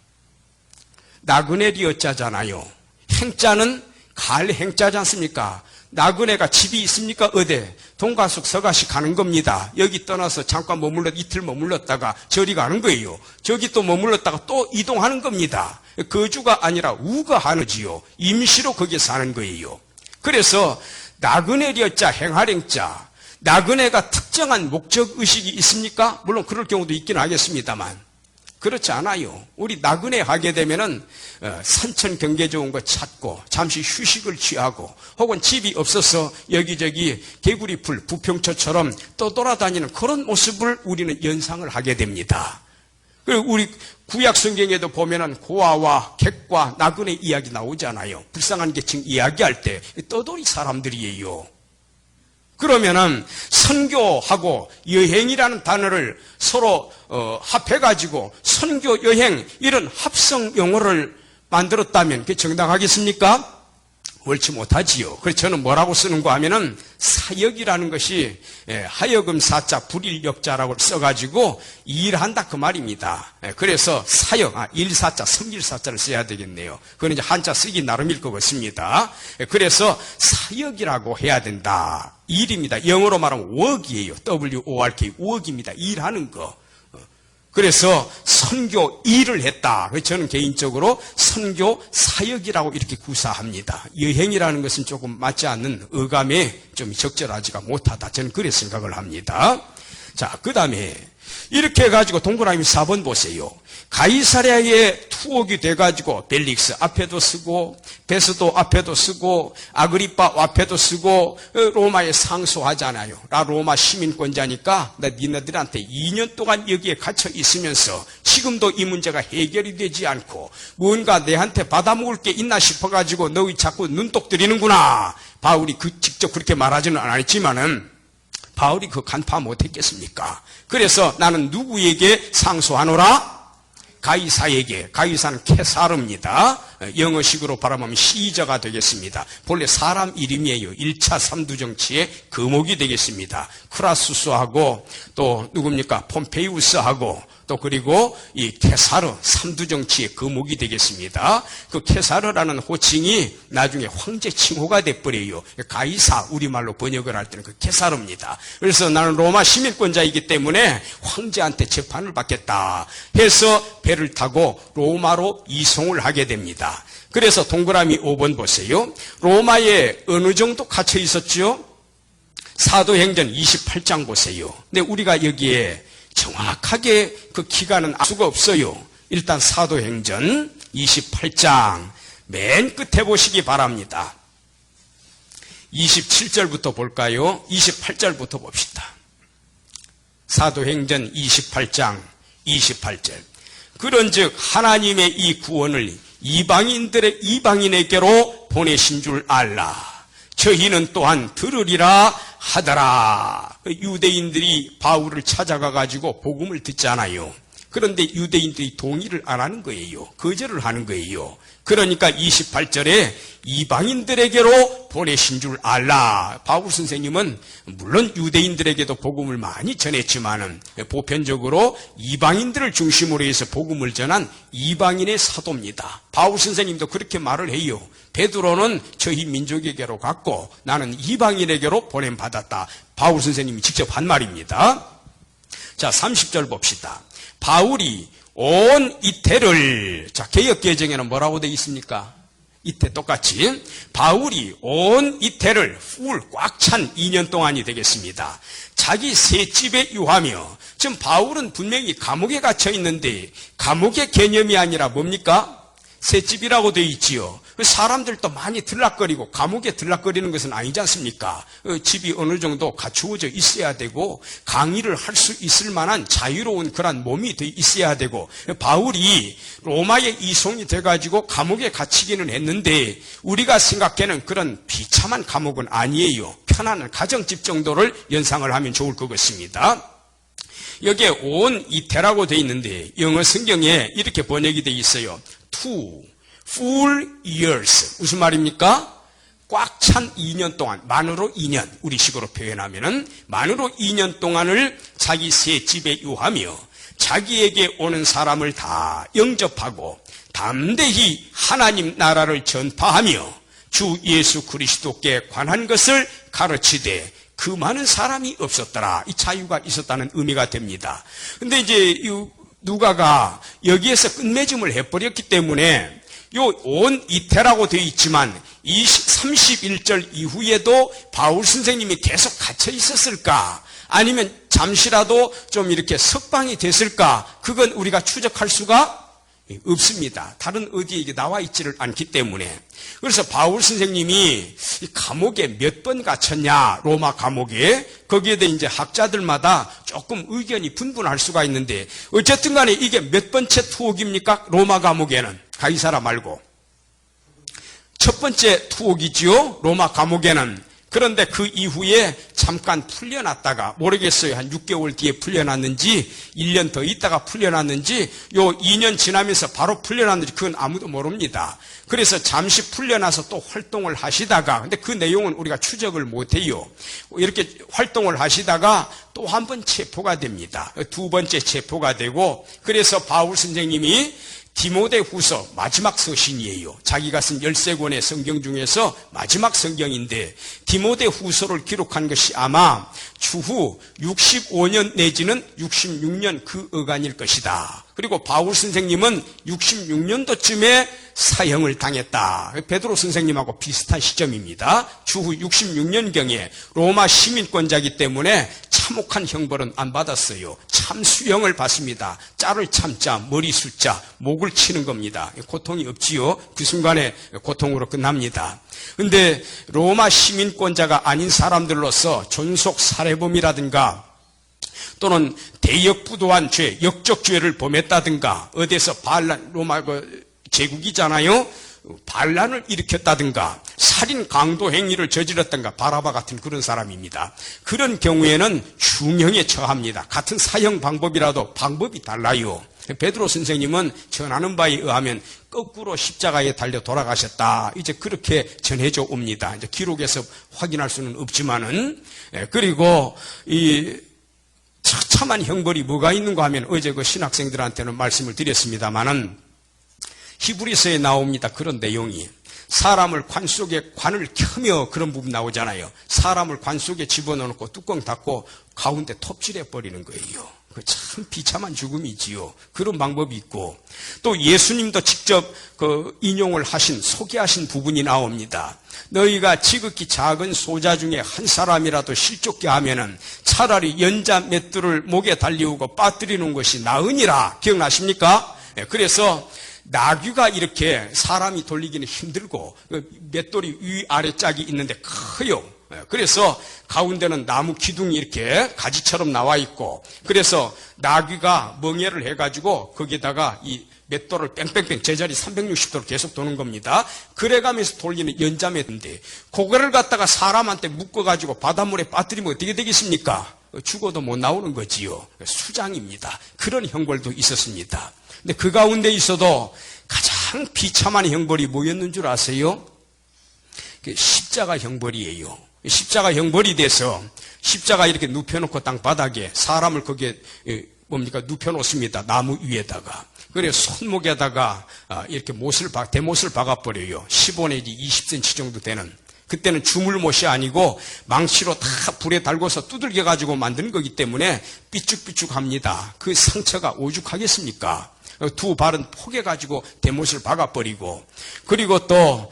나그네 여자잖아요. 행자는 갈 행자지 않습니까? 나그네가 집이 있습니까? 어디? 동가숙 서가시 가는 겁니다. 여기 떠나서 잠깐 이틀 머물렀다가 저리 가는 거예요. 저기 또 머물렀다가 또 이동하는 겁니다. 거주가 아니라 우거하는 지요. 임시로 거기에 사는 거예요. 그래서 나그네 여자, 행할행자, 나그네가 특정한 목적의식이 있습니까? 물론 그럴 경우도 있긴 하겠습니다만 그렇지 않아요. 우리 나그네 하게 되면은 산천 경계 좋은 거 찾고 잠시 휴식을 취하고 혹은 집이 없어서 여기저기 개구리풀 부평초처럼 떠돌아다니는 그런 모습을 우리는 연상을 하게 됩니다. 그리고 우리 구약 성경에도 보면은 고아와 객과 나그네 이야기 나오잖아요. 불쌍한 계층 이야기할 때 떠돌이 사람들이에요. 그러면은 선교하고 여행이라는 단어를 서로 합해가지고 선교 여행 이런 합성 용어를 만들었다면 그게 정당하겠습니까? 옳지 못하지요. 그래서 저는 뭐라고 쓰는가 하면은 사역이라는 것이 하여금 사자 불일역자라고 써가지고 일한다 그 말입니다. 그래서 사역, 일사자, 섬길사자를 써야 되겠네요. 그건 이제 한자 쓰기 나름일 것 같습니다. 그래서 사역이라고 해야 된다. 일입니다. 영어로 말하면 work이에요. W-O-R-K, work입니다. 일하는 거. 그래서 선교 일을 했다. 그래서 저는 개인적으로 선교 사역이라고 이렇게 구사합니다. 여행이라는 것은 조금 맞지 않는 어감에 좀 적절하지가 못하다. 저는 그렇게 생각을 합니다. 자, 그 다음에 이렇게 해가지고 동그라미 4번 보세요. 가이사랴에 투옥이 돼가지고 벨릭스 앞에도 쓰고 베스도 앞에도 쓰고 아그리파 앞에도 쓰고 로마에 상소하잖아요. 나 로마 시민권자니까 나 니네들한테 2년 동안 여기에 갇혀 있으면서 지금도 이 문제가 해결이 되지 않고 뭔가 내한테 받아먹을 게 있나 싶어가지고 너희 자꾸 눈독 들이는구나. 바울이 직접 그렇게 말하지는 않았지만은 바울이 그 간파 못했겠습니까? 그래서 나는 누구에게 상소하노라? 가이사에게. 가이사는 케사르입니다. 영어식으로 바라보면 시저가 되겠습니다. 본래 사람 이름이에요. 1차 3두 정치의 거목이 되겠습니다. 크라수스하고 또 누굽니까? 폼페이우스하고 또 그리고 이 케사르 3두 정치의 거목이 되겠습니다. 그 케사르라는 호칭이 나중에 황제 칭호가 돼버려요. 가이사 우리말로 번역을 할 때는 그 케사르입니다. 그래서 나는 로마 시민권자이기 때문에 황제한테 재판을 받겠다 해서 배를 타고 로마로 이송을 하게 됩니다. 그래서 동그라미 5번 보세요. 로마에 어느 정도 갇혀 있었죠? 사도행전 28장 보세요. 근데 우리가 여기에 정확하게 그 기간은 알 수가 없어요. 일단 사도행전 28장 맨 끝에 보시기 바랍니다. 27절부터 볼까요? 28절부터 봅시다. 사도행전 28장 28절. 그런즉 하나님의 이 구원을 이방인에게로 보내신 줄 알라. 저희는 또한 들으리라 하더라. 유대인들이 바울을 찾아가 가지고 복음을 듣잖아요. 그런데 유대인들이 동의를 안 하는 거예요. 거절을 하는 거예요. 그러니까 28절에 이방인들에게로 보내신 줄 알라. 바울 선생님은 물론 유대인들에게도 복음을 많이 전했지만은 보편적으로 이방인들을 중심으로 해서 복음을 전한 이방인의 사도입니다. 바울 선생님도 그렇게 말을 해요. 베드로는 저희 민족에게로 갔고 나는 이방인에게로 보냄받았다. 바울 선생님이 직접 한 말입니다. 자, 30절 봅시다. 바울이 온 이태를, 자, 개역개정에는 뭐라고 되어 있습니까? 이태 똑같이 바울이 온 이태를 꽉 찬 2년 동안이 되겠습니다. 자기 새 집에 유하며, 지금 바울은 분명히 감옥에 갇혀 있는데 감옥의 개념이 아니라 뭡니까? 새 집이라고 되어 있지요. 사람들도 많이 들락거리고 감옥에 들락거리는 것은 아니지 않습니까? 집이 어느 정도 갖추어져 있어야 되고 강의를 할 수 있을 만한 자유로운 그런 몸이 돼 있어야 되고, 바울이 로마에 이송이 돼가지고 감옥에 갇히기는 했는데 우리가 생각하는 그런 비참한 감옥은 아니에요. 편안한 가정집 정도를 연상을 하면 좋을 것 같습니다. 여기에 온 이태라고 되어 있는데 영어 성경에 이렇게 번역이 되어 있어요. Two full years. 무슨 말입니까? 꽉 찬 2년 동안, 만으로 2년, 우리식으로 표현하면은 만으로 2년 동안을 자기 새 집에 유하며 자기에게 오는 사람을 다 영접하고 담대히 하나님 나라를 전파하며 주 예수 그리스도께 관한 것을 가르치되 그 많은 사람이 없었더라. 이 자유가 있었다는 의미가 됩니다. 근데 이제 누가가 여기에서 끝맺음을 해버렸기 때문에 요 온 이태라고 되어 있지만 31절 이후에도 바울 선생님이 계속 갇혀 있었을까? 아니면 잠시라도 좀 이렇게 석방이 됐을까? 그건 우리가 추적할 수가 없습니다. 다른 어디에 이게 나와 있지를 않기 때문에. 그래서 바울 선생님이 감옥에 몇 번 갇혔냐, 로마 감옥에. 거기에 대해 이제 학자들마다 조금 의견이 분분할 수가 있는데, 어쨌든 간에 이게 몇 번째 투옥입니까? 로마 감옥에는. 가이사라 말고. 첫 번째 투옥이지요, 로마 감옥에는. 그런데 그 이후에 잠깐 풀려났다가 모르겠어요. 한 6개월 뒤에 풀려났는지 1년 더 있다가 풀려났는지 요 2년 지나면서 바로 풀려났는지 그건 아무도 모릅니다. 그래서 잠시 풀려나서 또 활동을 하시다가 근데 그 내용은 우리가 추적을 못해요. 이렇게 활동을 하시다가 또 한 번 체포가 됩니다. 두 번째 체포가 되고 그래서 바울 선생님이 디모데후서 마지막 서신이에요. 자기가 쓴 13권의 성경 중에서 마지막 성경인데 디모데후서를 기록한 것이 아마 추후 65년 내지는 66년 그 어간일 것이다. 그리고 바울 선생님은 66년도쯤에 사형을 당했다. 베드로 선생님하고 비슷한 시점입니다. 추후 66년경에 로마 시민권자이기 때문에 참혹한 형벌은 안 받았어요. 참수형을 받습니다. 짤을 참자, 머리 숫자, 목을 치는 겁니다. 고통이 없지요. 그 순간에 고통으로 끝납니다. 근데 로마 시민권자가 아닌 사람들로서 존속 살해범이라든가 또는 대역부도한 죄, 역적죄를 범했다든가 어디서 반란, 로마 제국이잖아요. 반란을 일으켰다든가 살인 강도 행위를 저질렀던가 바라바 같은 그런 사람입니다. 그런 경우에는 중형에 처합니다. 같은 사형 방법이라도 방법이 달라요. 베드로 선생님은 전하는 바에 의하면 거꾸로 십자가에 달려 돌아가셨다. 이제 그렇게 전해져 옵니다. 이제 기록에서 확인할 수는 없지만은 그리고 이 처참한 형벌이 뭐가 있는가 하면 어제 그 신학생들한테는 말씀을 드렸습니다만은 히브리서에 나옵니다. 그런 내용이 사람을 관 속에 관을 켜며 그런 부분 나오잖아요. 사람을 관 속에 집어넣고 뚜껑 닫고 가운데 톱질해 버리는 거예요. 참 비참한 죽음이지요. 그런 방법이 있고 또 예수님도 직접 그 인용을 하신 소개하신 부분이 나옵니다. 너희가 지극히 작은 소자 중에 한 사람이라도 실족게 하면은 차라리 연자 맷돌을 목에 달리우고 빠뜨리는 것이 나으니라. 기억나십니까? 그래서 나귀가 이렇게 사람이 돌리기는 힘들고 맷돌이 위아래 짝이 있는데 커요. 그래서 가운데는 나무 기둥이 이렇게 가지처럼 나와 있고 그래서 나귀가 멍에를 해가지고 거기다가 이 맷돌을 뺑뺑뺑 제자리 360도로 계속 도는 겁니다. 그래가면서 돌리는 연자맷인데 그거를 갖다가 사람한테 묶어가지고 바닷물에 빠뜨리면 어떻게 되겠습니까? 죽어도 못 나오는 거지요. 수장입니다. 그런 형벌도 있었습니다. 근데 그 가운데 있어도 가장 비참한 형벌이 뭐였는 줄 아세요? 십자가 형벌이에요. 십자가 형벌이 돼서 십자가 이렇게 눕혀놓고 땅바닥에 사람을 거기에 눕혀놓습니다. 나무 위에다가. 그래서 손목에다가 이렇게 대못을 박아버려요. 15 내지 20cm 정도 되는. 그때는 주물못이 아니고 망치로 다 불에 달궈서 두들겨 가지고 만든 거기 때문에 삐죽삐죽합니다. 그 상처가 오죽하겠습니까? 두 발은 포개가지고 대못을 박아버리고 그리고 또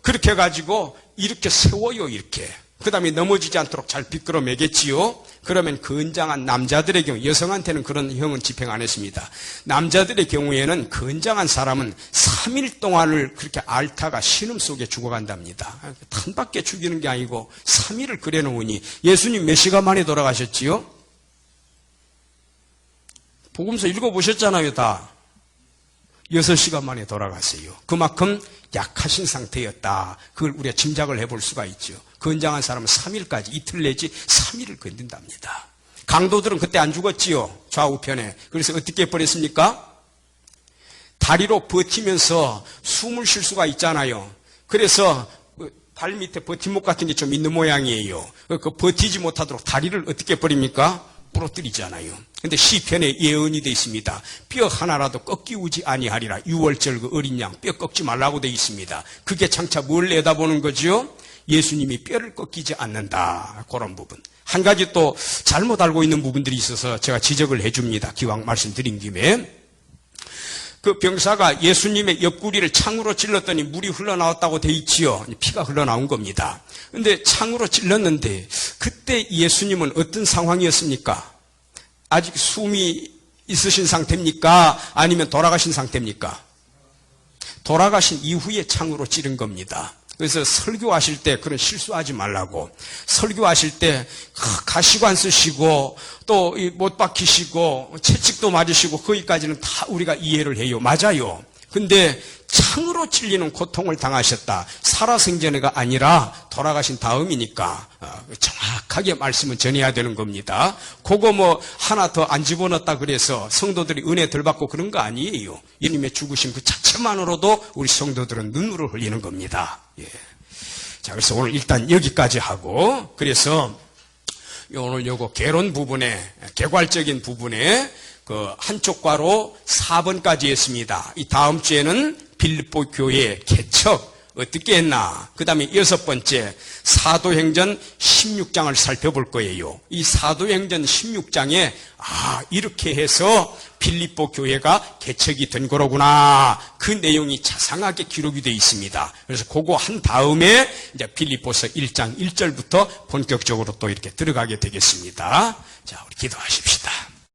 그렇게 해가지고 이렇게 세워요. 이렇게 그 다음에 넘어지지 않도록 잘 비끄러 매겠지요. 그러면 건장한 남자들의 경우 여성한테는 그런 형은 집행 안 했습니다. 남자들의 경우에는 건장한 사람은 3일 동안을 그렇게 앓다가 신음 속에 죽어간답니다. 탄밖에 죽이는 게 아니고 3일을 그래 놓으니 예수님 몇 시간 만에 돌아가셨지요? 복음서 읽어보셨잖아요. 다 6시간 만에 돌아갔어요. 그만큼 약하신 상태였다. 그걸 우리가 짐작을 해볼 수가 있죠. 건장한 사람은 3일까지 이틀 내지 3일을 견딘답니다. 강도들은 그때 안 죽었지요. 좌우편에. 그래서 어떻게 해버렸습니까? 다리로 버티면서 숨을 쉴 수가 있잖아요. 그래서 발 밑에 버팀목 같은 게 좀 있는 모양이에요. 그 버티지 못하도록 다리를 어떻게 해버립니까? 부러뜨리잖아요. 근데 시편에 예언이 되어 있습니다. 뼈 하나라도 꺾이우지 아니하리라. 6월절 그 어린 양 뼈 꺾지 말라고 되어 있습니다. 그게 장차 뭘 내다보는 거죠? 예수님이 뼈를 꺾이지 않는다. 그런 부분. 한 가지 또 잘못 알고 있는 부분들이 있어서 제가 지적을 해줍니다. 기왕 말씀드린 김에. 그 병사가 예수님의 옆구리를 창으로 찔렀더니 물이 흘러나왔다고 돼 있지요. 피가 흘러나온 겁니다. 근데 창으로 찔렀는데 그때 예수님은 어떤 상황이었습니까? 아직 숨이 있으신 상태입니까? 아니면 돌아가신 상태입니까? 돌아가신 이후에 창으로 찌른 겁니다. 그래서 설교하실 때 그런 실수하지 말라고. 설교하실 때 가시관 쓰시고 또 못 박히시고 채찍도 맞으시고 거기까지는 다 우리가 이해를 해요. 맞아요. 근데 창으로 찔리는 고통을 당하셨다. 살아생전에가 아니라 돌아가신 다음이니까 정확하게 말씀을 전해야 되는 겁니다. 그거 뭐 하나 더 안 집어넣었다 그래서 성도들이 은혜 덜 받고 그런 거 아니에요. 예수님의 죽으심 그 자체만으로도 우리 성도들은 눈물을 흘리는 겁니다. 예. 자, 그래서 오늘 일단 여기까지 하고, 그래서 오늘 요거 개론 부분에, 개괄적인 부분에 그 한쪽 괄호 4번까지 했습니다. 이 다음 주에는 빌립보 교회 개척 어떻게 했나. 그 다음에 6번째 사도행전 16장을 살펴볼 거예요. 이 사도행전 16장에 이렇게 해서 빌립보 교회가 개척이 된 거로구나. 그 내용이 자상하게 기록이 되어 있습니다. 그래서 그거 한 다음에 이제 빌립보서 1장 1절부터 본격적으로 또 이렇게 들어가게 되겠습니다. 자, 우리 기도하십시다.